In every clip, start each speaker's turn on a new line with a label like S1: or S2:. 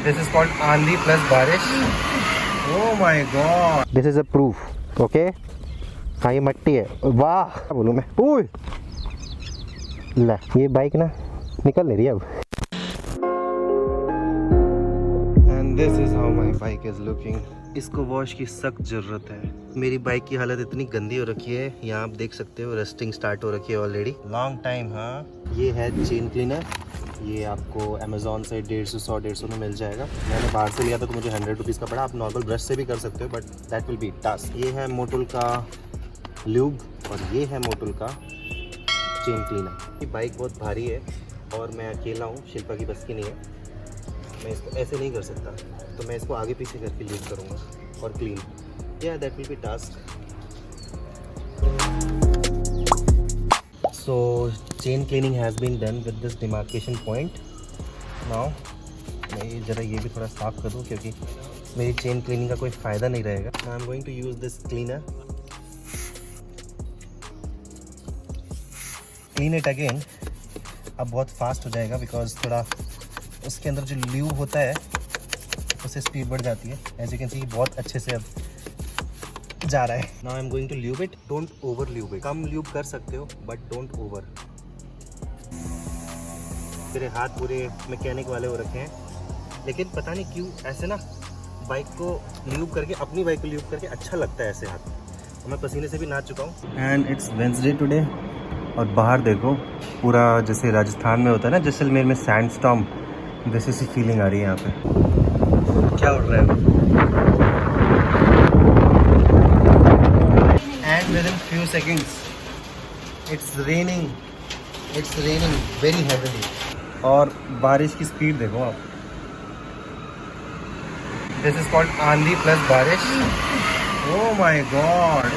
S1: This is called आंधी plus बारिश. Oh my god. This is a proof. Okay? हाँ ये मट्टी है. वाह क्या बोलूँ मैं. ओए ला ये बाइक ना निकल नहीं रही अब. And this is how my bike is looking. इसको वॉश की सख्त ज़रूरत है. मेरी बाइक की हालत इतनी गंदी हो रखी है, यहाँ आप देख सकते हो रस्टिंग स्टार्ट हो रखी है ऑलरेडी. Long time. हाँ ये है चेन क्लीनर. ये आपको अमेज़ॉन से 150 में मिल जाएगा. मैंने बाहर से लिया था तो मुझे 100 रुपीज़ का पड़ा. आप नॉर्मल ब्रश से भी कर सकते हो but that will be task. ये है मोटुल का ल्यूब और ये है मोटुल का चेन क्लीनर. ये बाइक बहुत भारी है और मैं अकेला हूँ, शिल्पा की बस की नहीं है. मैं इसको ऐसे नहीं कर सकता तो मैं इसको आगे पीछे करके लीव करूँगा और क्लीन. या that will be task. So chain cleaning has been done with this demarcation point. Now मैं ज़रा ये भी थोड़ा साफ़ कर दूँ क्योंकि मेरी चेन क्लीनिंग का कोई फ़ायदा नहीं रहेगा. Now I'm going to use this cleaner. Clean it again. अब बहुत फास्ट हो जाएगा बिकॉज थोड़ा उसके अंदर जो ल्यूब होता है उससे स्पीड बढ़ जाती है. एज यू कैन सी बहुत अच्छे से अब जा रहा है. Now I am going to lube it. Don't over lube it. कम ल्यूब कर सकते हो बट डोंट ओवर. मेरे हाथ पूरे मैकेनिक वाले हो रखे हैं लेकिन पता नहीं क्यों ऐसे ना बाइक को ल्यूब करके, अपनी बाइक को ल्यूब करके अच्छा लगता है ऐसे हाथ. और मैं पसीने से भी नाच चुका हूँ. एंड इट्स वेंसडे टुडे और बाहर देखो पूरा जैसे राजस्थान में होता है ना जैसलमेर में सैंड स्टॉर्म, वैसे सी फीलिंग आ रही है यहाँ पे. क्या उड़ रहा है. And within few seconds it's raining very heavily. और बारिश की स्पीड देखो आप. This is called आंधी plus बारिश. Oh my god.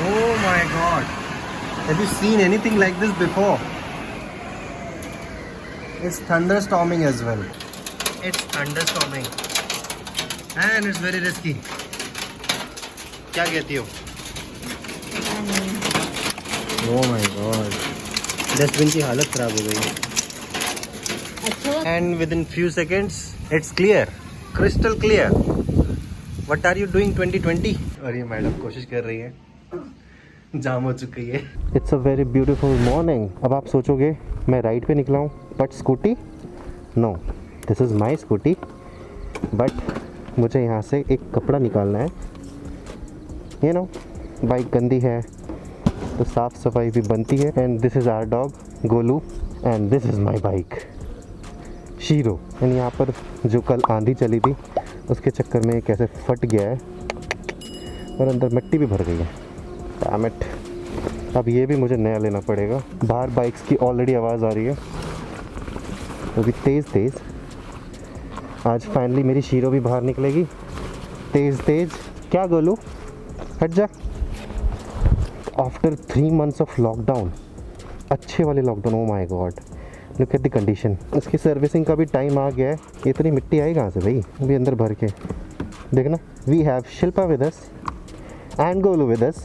S1: Have you seen anything like this before? It's thunderstorming as well. It's thunderstorming and it's very risky. क्या कहती हो? Oh my god. डस्टबिन की हालत खराब हो गई है. And within few seconds it's clear, crystal clear. What are you doing 2020? और ये मैडम कोशिश कर रही है, जाम हो चुकी है. It's a very beautiful morning. अब आप सोचोगे मैं राइड पे निकला हूँ but scooty no, this is my scooty. But मुझे यहाँ से एक कपड़ा निकालना है. यू नो बाइक गंदी है तो साफ़ सफाई भी बनती है. And this is our dog Golu and this is my bike Shero. And यहाँ पर जो कल आंधी चली थी उसके चक्कर में कैसे फट गया है और अंदर मिट्टी भी भर गई है. Damn it. अब ये भी मुझे नया लेना पड़ेगा. बाहर बाइक्स की ऑलरेडी आवाज़ आ रही है वो भी तेज़. आज फाइनली मेरी शीरो भी बाहर निकलेगी तेज़. क्या गोलू हट जा. आफ्टर 3 months ऑफ लॉकडाउन, अच्छे वाले lockdown. Oh my god look at the condition. इसकी सर्विसिंग का भी टाइम आ गया है. इतनी मिट्टी आई कहाँ से भाई, अभी अंदर भर के देखना. We have Shilpa with us and Golu with us.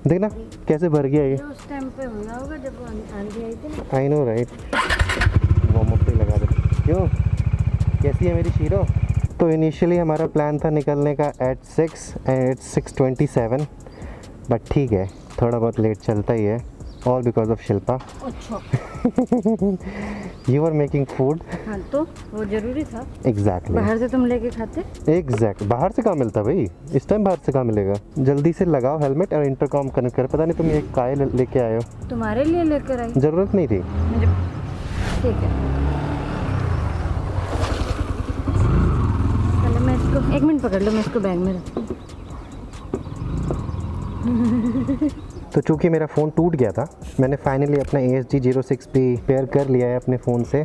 S1: देखना कैसे भर गया ये.
S2: उस टाइम पे हुआ होगा जब आंधी आई थी ना.
S1: I know right. Warm up पे लगा दे. क्यों कैसी है मेरी शीरो. तो इनिशियली हमारा प्लान था निकलने का एट 6 एंड इट्स 6:27. बट ठीक है थोड़ा बहुत लेट चलता ही है. All because of Shilpa.
S2: अच्छा.
S1: You are making food.
S2: हाँ तो वो जरूरी था.
S1: एग्जैक्टली.
S2: बाहर से तुम लेके खाते.
S1: एग्जैक्ट. बाहर से कहाँ मिलता भाई इस टाइम. बाहर से कहाँ मिलेगा. जल्दी से लगाओ हेलमेट और इंटरकॉम कनेक्ट कर. पता नहीं तुम ये काय लेके आए हो.
S2: तुम्हारे लिए लेकर आई.
S1: ज़रूरत नहीं थी.
S2: ठीक है पहले मैं इसको 1 मिनट पकड़ लो. मैं इसको बैग में रखूँ.
S1: तो चूँकि मेरा फ़ोन टूट गया था मैंने फाइनली अपना ASG 06 भी पेयर कर लिया है अपने फ़ोन से.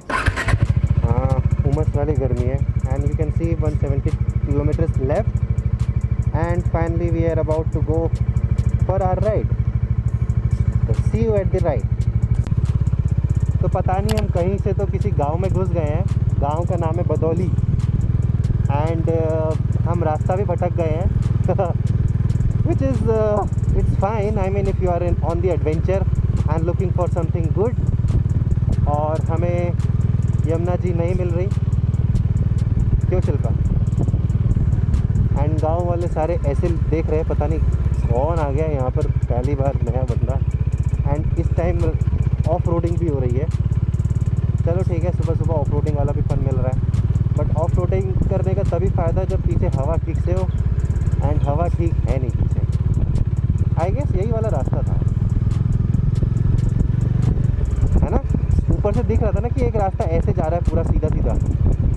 S1: हाँ उमस वाली गर्मी है. And you can see 170 kilometres left and finally we are about to go for our ride. तो see you at the ride. तो पता नहीं हम कहीं से तो किसी गांव में घुस गए हैं. गांव का नाम है बदौली एंड हम रास्ता भी भटक गए हैं. which is it's fine. I mean if you are on the adventure and looking for something good और हमें यमुना जी नहीं मिल रही क्यों शिल्पा? एंड गांव वाले सारे ऐसे देख रहे हैं, पता नहीं कौन आ गया यहाँ पर, पहली बार नया बंदा। एंड इस टाइम ऑफ रोडिंग भी हो रही है। चलो ठीक है, सुबह सुबह ऑफ रोडिंग वाला भी फन मिल रहा है। बट ऑफ रोडिंग करने का तभी फ़ायदा जब पीछे हवा ठीक से हो, एंड हवा ठीक है नहीं पीछे। आई गेस यही वाला रास्ता था, है ना? ऊपर से दिख रहा था ना कि एक रास्ता ऐसे जा रहा है पूरा सीधा सीधा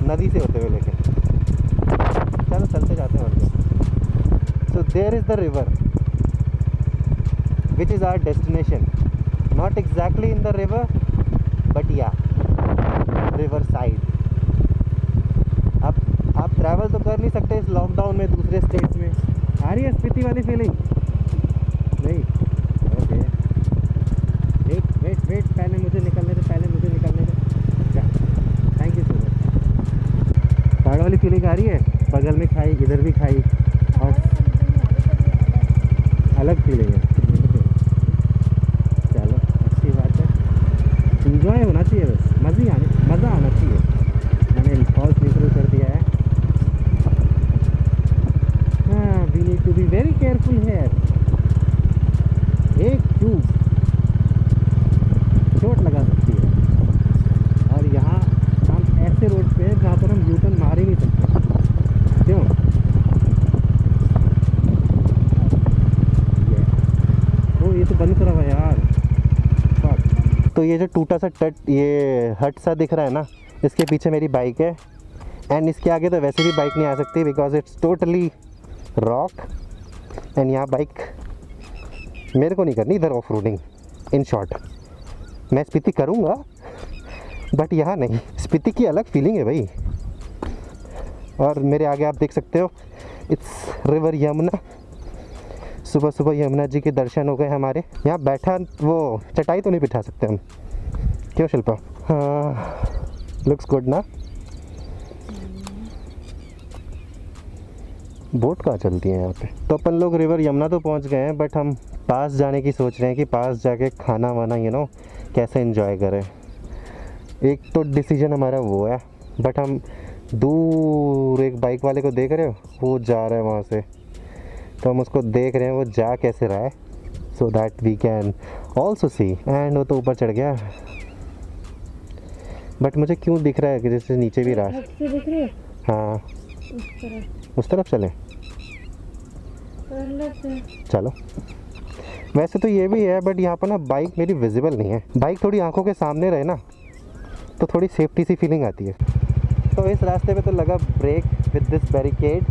S1: नदी से होते हुए लेके। चलो चलते जाते हैं और क्या। So there is the river which is our destination. Not exactly in the river but yeah river side. अब आप ट्रैवल तो कर नहीं सकते इस लॉकडाउन में दूसरे स्टेट में। आ रही है स्पीति वाली फीलिंग? नहीं? ओके, वेट पहले मुझे निकलने दे, थैंक यू सो मच। पहाड़ वाली फीलिंग आ रही है, बगल में खाई, इधर भी खाई, और अलग फीलिंग है। चलो अच्छी बात है, इंजॉय होना चाहिए, बस मज़ा आना चाहिए। मैंने फॉल्स निकल कर दिया है। हाँ, we need to be very careful here. एक चूक चोट लगा सकती है। और यहाँ हम ऐसे रोड पे हैं जहाँ पर हम यू टर्न मार ही नहीं सकते। क्यों? ये तो बंद करा हुआ यार। तो ये जो टूटा सा ये हट सा दिख रहा है ना, इसके पीछे मेरी बाइक है। एंड इसके आगे तो वैसे भी बाइक नहीं आ सकती because it's totally rock. And यहाँ बाइक मेरे को नहीं करनी इधर ऑफ रोडिंग। इन शॉर्ट, मैं स्पीति करूँगा बट यहाँ नहीं। स्पीति की अलग फीलिंग है भाई। और मेरे आगे आप देख सकते हो, इट्स रिवर यमुना। सुबह सुबह यमुना जी के दर्शन हो गए हमारे। यहाँ बैठा वो चटाई तो नहीं बिठा सकते हम, क्यों शिल्पा? हाँ, लुक्स गुड ना। बोट कहाँ चलती है यहाँ पे? तो अपन लोग रिवर यमुना तो पहुँच गए हैं, बट हम पास जाने की सोच रहे हैं कि पास जाके खाना वाना कैसे एंजॉय करें। एक तो डिसीजन हमारा वो है, बट हम दूर एक बाइक वाले को देख रहे हो, वो जा रहा है वहाँ से, तो हम उसको देख रहे हैं वो जा कैसे रहा है, so that we can also see. And वो तो ऊपर चढ़ गया, बट मुझे क्यों दिख रहा है कि जैसे नीचे भी रहा है। हाँ, उस तरफ चले, चलो। वैसे तो ये भी है, बट यहाँ पर ना बाइक मेरी विजिबल नहीं है। बाइक थोड़ी आंखों के सामने रहे ना तो थोड़ी सेफ्टी सी फीलिंग आती है। तो इस रास्ते पे तो लगा ब्रेक विद दिस बैरिकेड।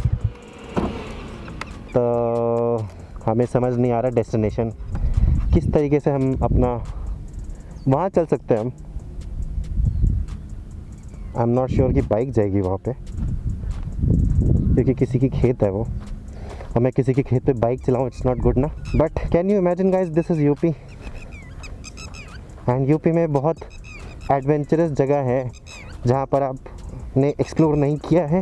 S1: तो हमें समझ नहीं आ रहा डेस्टिनेशन किस तरीके से हम अपना वहाँ चल सकते हैं हम। आई एम नॉट श्योर कि बाइक जाएगी वहाँ पे, क्योंकि किसी की खेत है वो, और मैं किसी के खेत पे बाइक चलाऊँ, इट्स नॉट गुड ना। But can you imagine guys, this is UP. And UP में बहुत एडवेंचरस जगह है जहाँ पर आपने एक्सप्लोर नहीं किया है।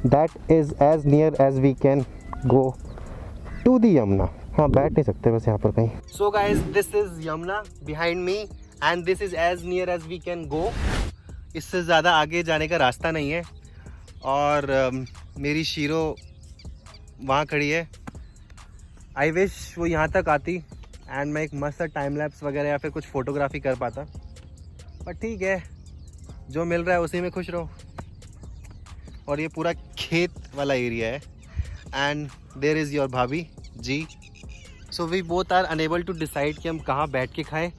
S1: That is as near as we can go to the Yamuna. हाँ, बैठ नहीं सकते बस यहाँ पर कहीं। So guys, this is Yamuna behind me and this is as near as we can go. इससे ज़्यादा आगे जाने का रास्ता नहीं है। और मेरी शीरो वहाँ खड़ी है। आई विश वो यहाँ तक आती एंड मैं एक मस्त टाइम लैप्स वगैरह या फिर कुछ फ़ोटोग्राफी कर पाता, बट ठीक है, जो मिल रहा है उसी में खुश रहो। और ये पूरा खेत वाला एरिया है and there is your bhabhi ji. So we both are unable to decide कि हम कहाँ बैठ के खाएं।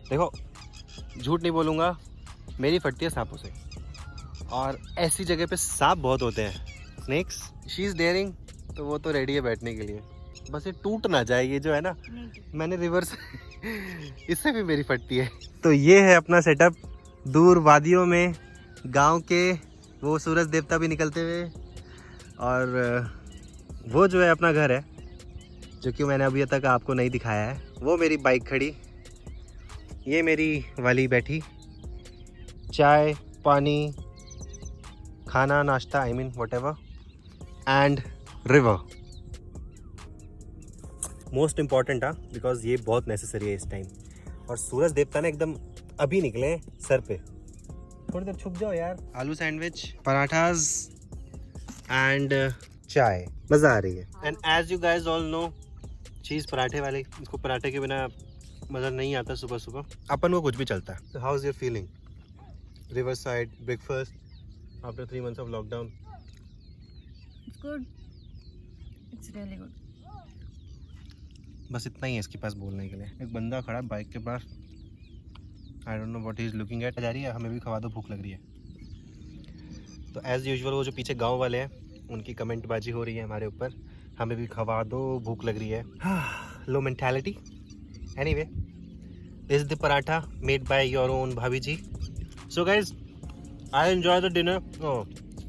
S1: देखो, झूठ नहीं बोलूँगा, मेरी फटती है सांपों से, और ऐसी जगह पे सांप बहुत होते हैं, स्नेक्स। शी इज़ डेयरिंग, तो वो तो रेडी है बैठने के लिए, बस ये टूट ना जाए। ये जो है ना, मैंने रिवर्स इससे भी मेरी फटती है। तो ये है अपना सेटअप दूर वादियों में, गांव के वो सूरज देवता भी निकलते हुए, और वो जो है अपना घर है जो कि मैंने अभी तक आपको नहीं दिखाया है। वो मेरी बाइक खड़ी, ये मेरी वाली बैठी, चाय पानी खाना नाश्ता, I mean whatever, and river most important. हाँ, बिकॉज ये बहुत नेसेसरी है इस टाइम। और सूरज देवता ने एकदम अभी निकले हैं सर पे, थोड़ी देर छुप जाओ यार। आलू सैंडविच, पराठास एंड चाय, मजा आ रही है। And as you guys all know, cheese पराठे वाले, इसको पराठे के बिना मजा नहीं आता सुबह सुबह। अपन को कुछ भी चलता है। So how is your feeling? Riverside breakfast after 3 months of lockdown.
S2: It's good. It's really good.
S1: बस इतना ही है इसके पास बोलने के लिए। एक बंदा खड़ा है बाइक के पास, I don't know what he is looking at. जा रही है, हमें भी खवा दो, भूख लग रही है। तो एज यूजुअल वो जो पीछे गांव वाले हैं उनकी कमेंटबाजी हो रही है हमारे ऊपर, हमें भी खवा दो, भूख लग रही है। Low mentality. Anyway, this is the paratha made by your own bhabhi ji. So guys, I enjoy the dinner,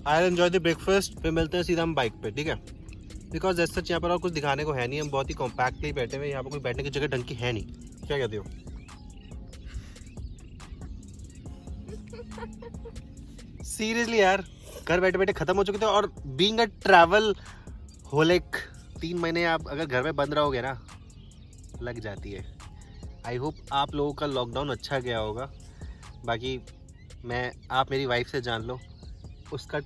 S1: I enjoy the breakfast. फिर मिलते हैं सीधा हम बाइक पे, ठीक है? बिकॉज जैसे सच यहाँ पर और कुछ दिखाने को है नहीं, हम बहुत ही कॉम्पैक्टली बैठे हुए हैं। यहाँ पर कोई बैठने की जगह ढंग की है नहीं। क्या कहते हो? सीरियसली यार, घर बैठे बैठे खत्म हो चुके थे। और बीइंग अ ट्रैवल होलिक, 3 महीने आप अगर घर में बंद रहोगे ना, लग जाती है। आई होप आप लोगों का लॉकडाउन अच्छा गया होगा। बाकी आप मेरी वाइफ से जान लो, उसका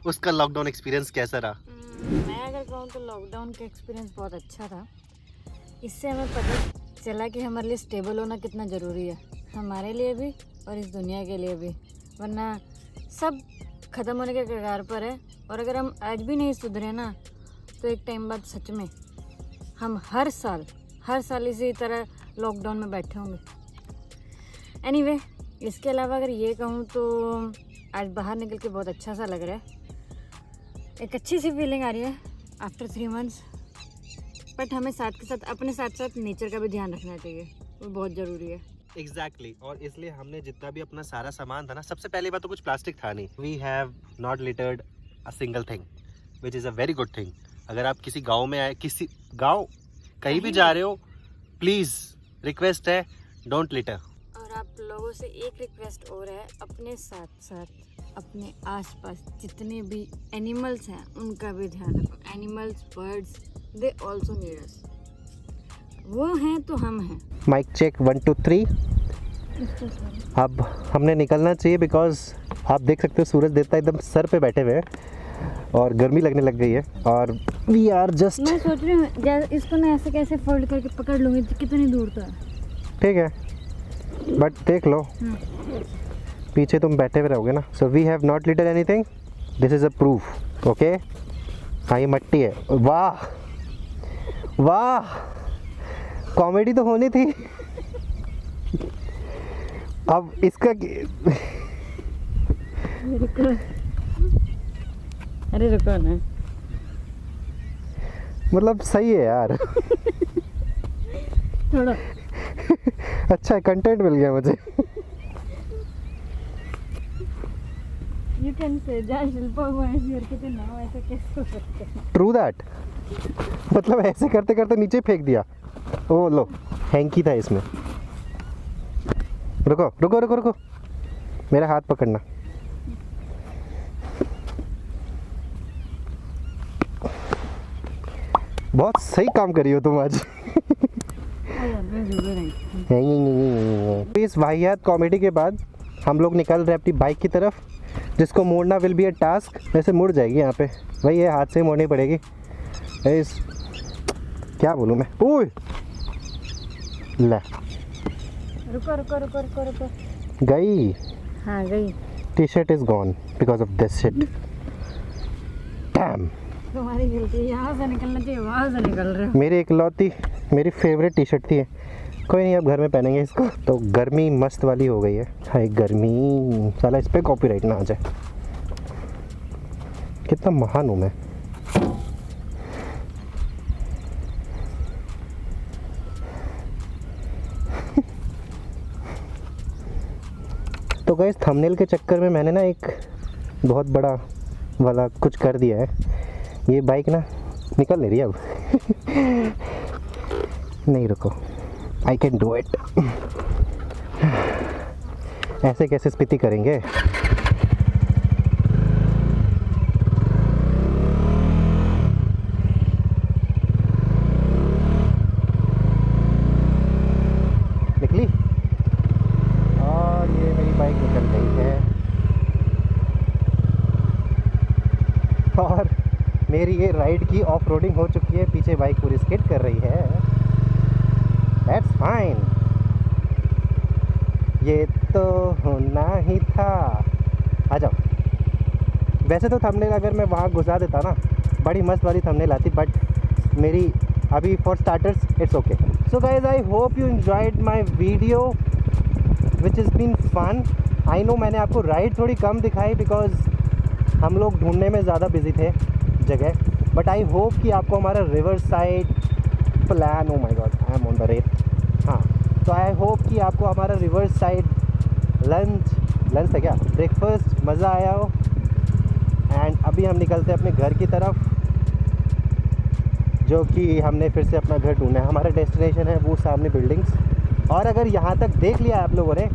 S1: उसका लॉकडाउन एक्सपीरियंस कैसा रहा?
S2: मैं अगर कहूँ तो लॉकडाउन का एक्सपीरियंस बहुत अच्छा था। इससे हमें पता चला कि हमारे लिए स्टेबल होना कितना ज़रूरी है, हमारे लिए भी और इस दुनिया के लिए भी। वरना सब ख़त्म होने के कगार पर है। और अगर हम आज भी नहीं सुधरे ना, तो एक टाइम बाद सच में हम हर साल इसी तरह लॉकडाउन में बैठे होंगे। एनीवे, इसके अलावा अगर ये कहूँ तो आज बाहर निकल के बहुत अच्छा सा लग रहा है। एक अच्छी सी फीलिंग आ रही है आफ्टर 3 मंथ्स। बट हमें साथ के साथ अपने साथ नेचर का भी ध्यान रखना चाहिए, वो बहुत ज़रूरी है।
S1: एग्जैक्टली और इसलिए हमने जितना भी अपना सारा सामान था ना, सबसे पहली बात तो कुछ प्लास्टिक था नहीं। We have not littered a single thing, which is a very good thing. अगर आप किसी गांव में आए, किसी गांव कहीं भी जा रहे हो, प्लीज़ रिक्वेस्ट है, डोंट लिटर।
S2: और आप लोगों से एक रिक्वेस्ट और है, अपने साथ साथ अपने आसपास जितने भी एनिमल्स हैं उनका भी ध्यान रखो। Animals, birds, they also need us. वो हैं तो हम हैं।
S1: Mic check 1 2 3। अब हमने निकलना चाहिए बिकॉज आप देख सकते हो सूरज देवता एकदम सर पे बैठे हुए हैं और गर्मी लगने लग गई है। और वी आर जस्ट,
S2: मैं सोच रही हूँ इसको ना ऐसे कैसे फोल्ड करके पकड़ लूँगी, तो कितनी दूर तो है।
S1: ठीक है, बट देख लो पीछे तुम बैठे हुए रहोगे ना। So we have not littered anything, this is a proof. Okay, हाँ ये मट्टी है। वाह वाह, कॉमेडी तो होनी थी। अब इसका
S2: अरे रुको ना,
S1: मतलब सही है यार।
S2: थोड़ा
S1: अच्छा कंटेंट मिल गया मुझे।
S2: यू कैन से जहाँ शिल्पा हुआ है ऐसी हरकतें ना हो, ऐसा कैसे हो सकता है?
S1: ट्रू दैट, मतलब ऐसे करते करते नीचे फेंक दिया। ओ लो, हैंकी था इसमें। रुको रुको रुको रुको, मेरा हाथ पकड़ना। बहुत सही काम करी हो तुम आज। इस वाहियात कॉमेडी के बाद हम लोग निकल रहे अपनी बाइक की तरफ, जिसको मोड़ना विल बी अ टास्क। वैसे मुड़ जाएगी यहाँ पे, वही है, हाथ से मोड़नी पड़ेगी। क्या बोलूँ मैं? ओए ले,
S2: रुको रुको रुको रुको रुको,
S1: गई।
S2: हाँ गई।
S1: T shirt is gone because of this shit. Dam,
S2: तुम्हारी गलती है, यहाँ से निकलना चाहिए, वहाँ से निकल रहे हो।
S1: मेरी इकलौती, मेरी फेवरेट टी शर्ट थी। कोई नहीं, अब घर में पहनेंगे इसको। तो गर्मी मस्त वाली हो गई है। हाय गर्मी, साला इस पर कॉपीराइट ना आ जाए। कितना महान हूँ मैं। तो गाइस, थंबनेल के चक्कर में मैंने ना एक बहुत बड़ा वाला कुछ कर दिया है। ये बाइक ना निकल नहीं रही अब। नहीं रुको, आई कैन डू इट। ऐसे कैसे स्पीति करेंगे? निकली। बाइक निकल गई है और मेरी ये राइड की ऑफ रोडिंग हो चुकी है। पीछे बाइक पूरी स्किड कर रही है। दैट्स फाइन, ये तो होना ही था। आ जाओ। वैसे तो थंबनेल अगर मैं वहाँ घुसा देता ना, बड़ी मस्त वाली थंबनेल आती, बट मेरी अभी for starters it's okay. So guys, I hope you enjoyed my video which is been fun. I know मैंने आपको राइड थोड़ी कम दिखाई बिकॉज हम लोग ढूंढने में ज़्यादा बिजी थे जगह, बट आई होप कि आपको हमारा river side plan, oh my God I am on the रेत, हाँ, तो आई होप कि आपको हमारा रिवर साइड लंच था क्या, ब्रेकफास्ट मज़ा आया हो। एंड अभी हम निकलते हैं अपने घर की तरफ, जो कि हमने फिर से अपना घर ढूंढना है। हमारा डेस्टिनेशन है वो सामने बिल्डिंग्स। और अगर यहाँ तक देख लिया आप लोगों ने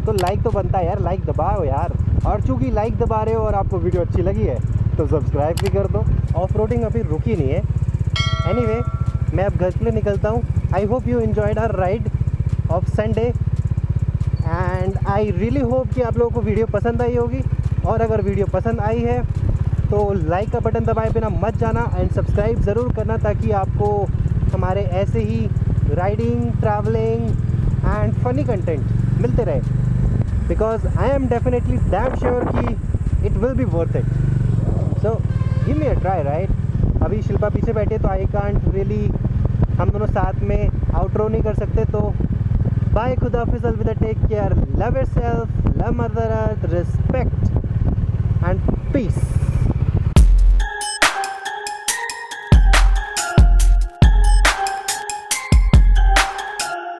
S1: तो लाइक तो बनता है यार, लाइक दबाओ यार। और चूँकि लाइक दबा रहे हो और आपको वीडियो अच्छी लगी है तो सब्सक्राइब भी कर दो। ऑफ रोडिंग अभी रुकी नहीं है। एनीवे, मैं अब घर के लिए निकलता हूँ। I hope you enjoyed our ride of Sunday and I really hope कि आप लोगों को वीडियो पसंद आई होगी। और अगर वीडियो पसंद आई है तो लाइक का बटन दबाए बिना मत जाना एंड सब्सक्राइब ज़रूर करना, ताकि आपको हमारे ऐसे ही riding, travelling and funny content मिलते रहे, because I am definitely damn sure कि it will be worth it. So give me a try, right. अभी शिल्पा पीछे बैठे तो आई कांट रियली, हम दोनों साथ में आउटरो नहीं कर सकते। तो बाय, खुदा हाफिज़, अलविदा, take care, love yourself, love mother earth, respect and piece.